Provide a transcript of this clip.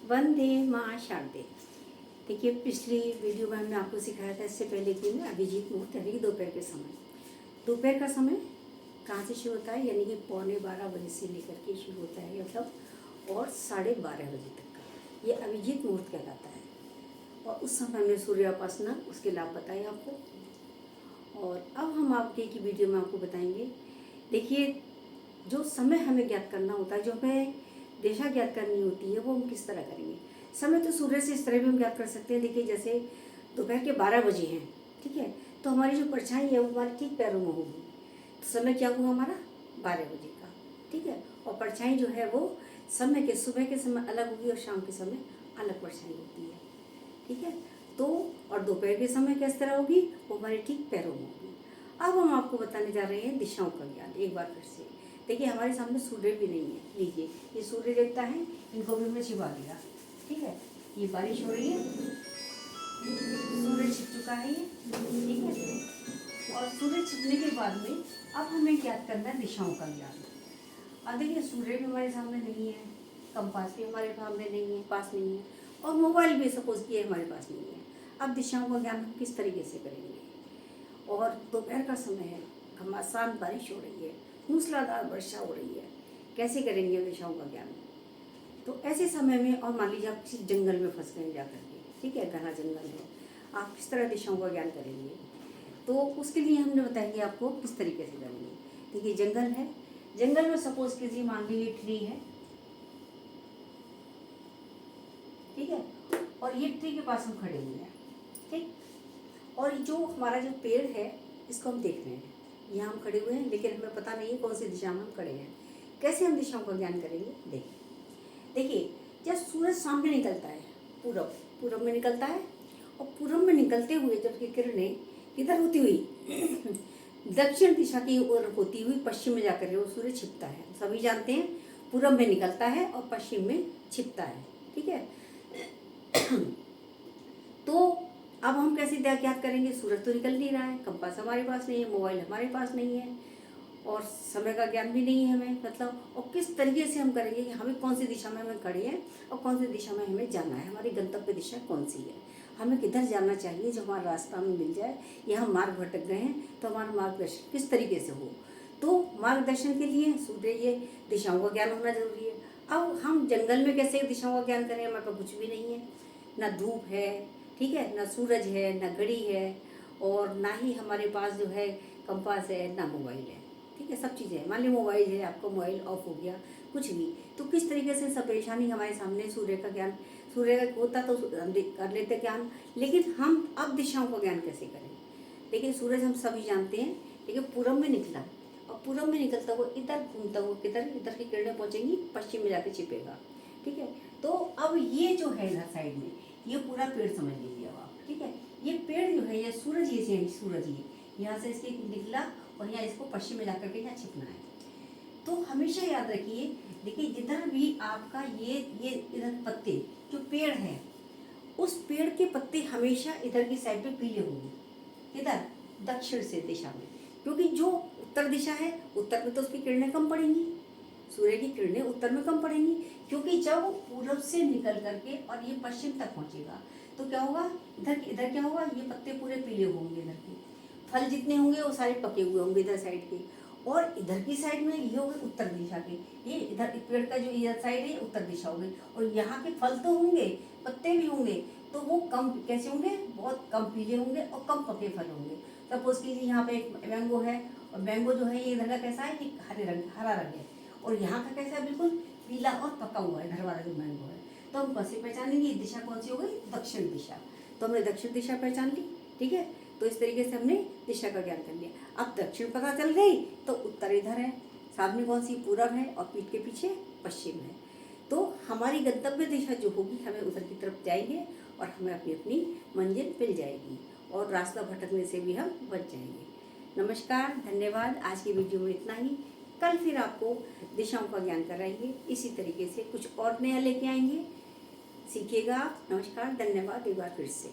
वंदे माँ शारदे। देखिए, पिछली वीडियो में हमने आपको सिखाया था इससे पहले कि अभिजीत मुहूर्त यानी कि दोपहर का समय कहाँ से शुरू होता है, यानी कि 11:15 से लेकर के शुरू होता है, मतलब और 12:30 बजे तक का ये अभिजीत मुहूर्त कहलाता है। और उस समय हमने सूर्योपासना उसके लाभ बताए आपको। और अब हम आपके की वीडियो में आपको बताएंगे। देखिए, जो समय हमें ज्ञात करना होता है, जो हमें दिशा ज्ञात करनी होती है, वो हम किस तरह करेंगे। समय तो सूर्य से इस तरह भी हम ज्ञात कर सकते हैं। देखिए, जैसे दोपहर के 12 बजे हैं, ठीक है, तो हमारी जो परछाई है वो हमारे ठीक पैरों में होगी। तो समय क्या हुआ हमारा 12 बजे का, ठीक है। और परछाई जो है वो समय के सुबह के समय अलग होगी और शाम के समय अलग परछाई होती है, ठीक है। तो और दोपहर के समय किस तरह होगी, वो हमारे ठीक पैरों में होगी। अब हम आपको बताने जा रहे हैं दिशाओं का ज्ञान एक बार फिर से। देखिए, हमारे सामने सूर्य भी नहीं है। लीजिए, ये सूर्य देवता है, इनको भी हमने छिपा दिया, ठीक है। ये बारिश हो रही है, सूर्य छिप चुका है ये, ठीक है। और सूर्य छिपने के बाद में अब हमें ज्ञात करना है दिशाओं का ज्ञान। अब देखिए, सूर्य भी हमारे सामने नहीं है, कंपास भी हमारे सामने नहीं है, पास नहीं है, और मोबाइल भी सपोज किए हमारे पास नहीं है। अब दिशाओं का ज्ञान हम किस तरीके से करेंगे। और दोपहर का समय है, घमासान बारिश हो रही है, मूसलाधार वर्षा हो रही है, कैसे करेंगे दिशाओं का ज्ञान। तो ऐसे समय में, और मान लीजिए आप किसी जंगल में फंस गए जाकर के, ठीक है, घना जंगल है, आप किस तरह दिशाओं का ज्ञान करेंगे। तो उसके लिए हमने बताएंगे आपको किस तरीके से करेंगे। देखिए, जंगल है, जंगल में सपोज कीजिए मान लीजिए ट्री है, ठीक है, और ये ट्री के पास हम खड़े हुए हैं, ठीक। और जो हमारा जो पेड़ है इसको हम देख रहे हैं, यहाँ हम खड़े हुए हैं, लेकिन हमें पता नहीं है कौन सी दिशा में हम खड़े हैं। कैसे हम दिशाओं का ज्ञान करेंगे। देखिए, जब सूरज सामने निकलता है, पूरब में निकलता है, और पूरब में निकलते हुए जब किरणें इधर होती हुई दक्षिण दिशा की ओर होती हुई पश्चिम में जाकर वो सूर्य छिपता है। सभी जानते हैं, पूरब में निकलता है और पश्चिम में छिपता है, ठीक है। तो अब हम कैसे ज्ञात करेंगे। सूरज तो निकल नहीं रहा है, कंपास हमारे पास नहीं है, मोबाइल हमारे पास नहीं है, और समय का ज्ञान भी नहीं है हमें, मतलब। और किस तरीके से हम करेंगे कि हमें कौन सी दिशा में हमें खड़े हैं और कौन सी दिशा में हमें जाना है, हमारी गंतव्य दिशा कौन सी है, हमें किधर जाना चाहिए, जो हमारा रास्ता हमें मिल जाए। या हम मार्ग भटक गए हैं तो हमारा मार्गदर्शन किस तरीके से हो। तो मार्गदर्शन के लिए सूर्य ये दिशाओं का ज्ञान होना जरूरी है। अब हम जंगल में कैसे दिशाओं का ज्ञान करें, हमारे पास कुछ भी नहीं है, ना धूप है, ठीक है, ना सूरज है, ना घड़ी है, और ना ही हमारे पास जो है कंपास है, ना मोबाइल है, ठीक है। सब चीज़ें, मान लीजिए मोबाइल है, आपका मोबाइल ऑफ हो गया, कुछ भी, तो किस तरीके से सब परेशानी हमारे सामने। सूर्य का ज्ञान, सूर्य का होता तो हम कर लेते ज्ञान, लेकिन हम अब दिशाओं का ज्ञान कैसे करें। देखिए, सूरज हम सभी जानते हैं, देखिए पूरब में निकला, और पूरब में निकलता हुआ इधर घूमता हुआ किधर, इधर की किरणें पहुँचेंगी, पश्चिम में जाके छिपेगा, ठीक है। तो अब ये जो है इधर साइड में, ये पूरा पेड़ समझ लीजिए अब आप, ठीक है। ये पेड़ जो है, ये सूरज, ये सूरज ही यहाँ से इसके निकला, और यहाँ इसको पश्चिम में जाकर के यहाँ छिपना है। तो हमेशा याद रखिए, देखिए जिधर भी आपका ये इधर पत्ते, जो पेड़ है, उस पेड़ के पत्ते हमेशा इधर की साइड पे पीले होंगे, इधर दक्षिण से दिशा में, क्योंकि जो उत्तर दिशा है, उत्तर में तो उसकी किरणें कम पड़ेंगी, सूर्य की किरणें उत्तर में कम पड़ेंगी, क्योंकि जब वो पूरब से निकल करके और ये पश्चिम तक पहुंचेगा तो क्या होगा, इधर क्या होगा, ये पत्ते पूरे पीले होंगे, इधर के फल जितने होंगे वो सारे पके हुए होंगे इधर साइड के, और इधर की साइड में ये होंगे उत्तर दिशा के, ये इधर पेड़ का जो इधर साइड है उत्तर दिशा होगी, और यहाँ के फल तो होंगे, पत्ते भी होंगे, तो वो कम कैसे होंगे, बहुत कम पीले होंगे और कम पके फल होंगे। सपोज कीजिए यहाँ पे एक मैंगो है, और मैंगो जो है ये इधर का कैसा है, ये हरा रंग है, और यहाँ का कैसा है, बिल्कुल पीला और पका हुआ है इधर वाला जो मैंगो है। तो हम कैसे पहचानेंगे दिशा कौन सी हो गई, दक्षिण दिशा। तो हमने दक्षिण दिशा पहचान ली, ठीक है। तो इस तरीके से हमने दिशा का ज्ञान कर लिया। अब दक्षिण पता चल गई तो उत्तर इधर है, सामने कौन सी, पूरब है, और पीठ के पीछे पश्चिम है। तो हमारी गंतव्य दिशा जो होगी, हमें उधर की तरफ जाएंगे और हमें अपनी अपनी मंजिल मिल जाएगी, और रास्ता भटकने से भी हम बच जाएंगे। नमस्कार, धन्यवाद। आज की वीडियो में इतना ही। कल फिर आपको दिशाओं का ज्ञान कराएंगे, इसी तरीके से कुछ और नया लेके आएंगे, सीखिएगा। नमस्कार, धन्यवाद एक बार फिर से।